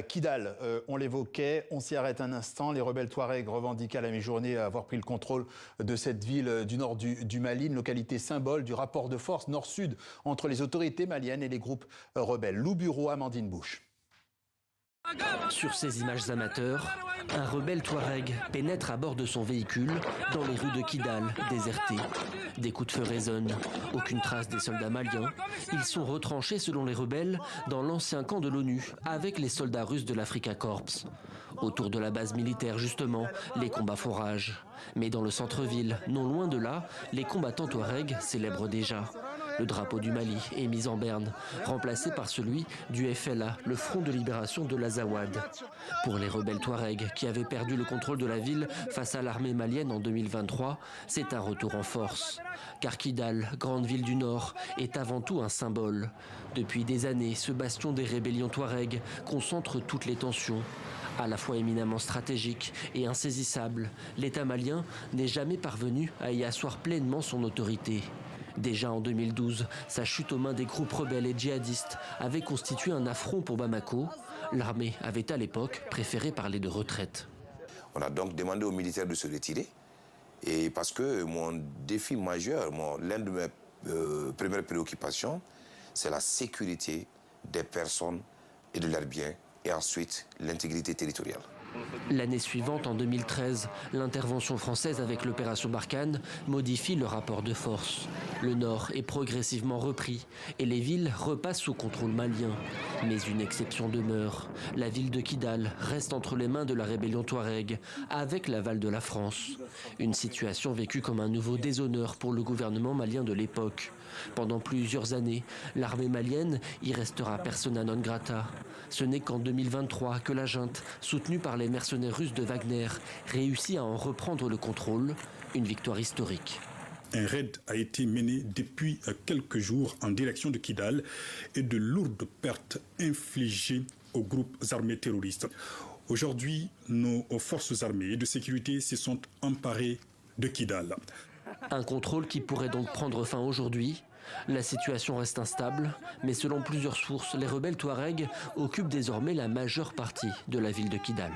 Kidal, on l'évoquait, on s'y arrête un instant. Les rebelles Touaregs revendiquent à la mi-journée avoir pris le contrôle de cette ville du nord du Mali, une localité symbole du rapport de force nord-sud entre les autorités maliennes et les groupes rebelles. Lou Bureau, Amandine Bouche. Sur ces images amateurs, un rebelle Touareg pénètre à bord de son véhicule dans les rues de Kidal, désertées. Des coups de feu résonnent, aucune trace des soldats maliens. Ils sont retranchés selon les rebelles dans l'ancien camp de l'ONU avec les soldats russes de l'Africa Corps. Autour de la base militaire justement, les combats font rage. Mais dans le centre-ville, non loin de là, les combattants Touaregs célèbrent déjà. Le drapeau du Mali est mis en berne, remplacé par celui du FLA, le Front de libération de l'Azawad. Pour les rebelles Touaregs qui avaient perdu le contrôle de la ville face à l'armée malienne en 2023, c'est un retour en force. Car Kidal, grande ville du Nord, est avant tout un symbole. Depuis des années, ce bastion des rébellions Touaregs concentre toutes les tensions. À la fois éminemment stratégique et insaisissable, l'État malien n'est jamais parvenu à y asseoir pleinement son autorité. Déjà en 2012, sa chute aux mains des groupes rebelles et djihadistes avait constitué un affront pour Bamako. L'armée avait à l'époque préféré parler de retraite. On a donc demandé aux militaires de se retirer. Et parce que mon défi majeur, l'une de mes premières préoccupations, c'est la sécurité des personnes et de leurs biens, et ensuite l'intégrité territoriale. L'année suivante, en 2013, l'intervention française avec l'opération Barkhane modifie le rapport de force. Le nord est progressivement repris et les villes repassent sous contrôle malien. Mais une exception demeure. La ville de Kidal reste entre les mains de la rébellion Touareg, avec l'aval de la France. Une situation vécue comme un nouveau déshonneur pour le gouvernement malien de l'époque. Pendant plusieurs années, l'armée malienne y restera persona non grata. Ce n'est qu'en 2023 que la junte, soutenue par les mercenaires russes de Wagner, réussit à en reprendre le contrôle, une victoire historique. Un raid a été mené depuis quelques jours en direction de Kidal et de lourdes pertes infligées aux groupes armés terroristes. Aujourd'hui, nos forces armées et de sécurité se sont emparées de Kidal. Un contrôle qui pourrait donc prendre fin aujourd'hui. La situation reste instable, mais selon plusieurs sources, les rebelles Touaregs occupent désormais la majeure partie de la ville de Kidal.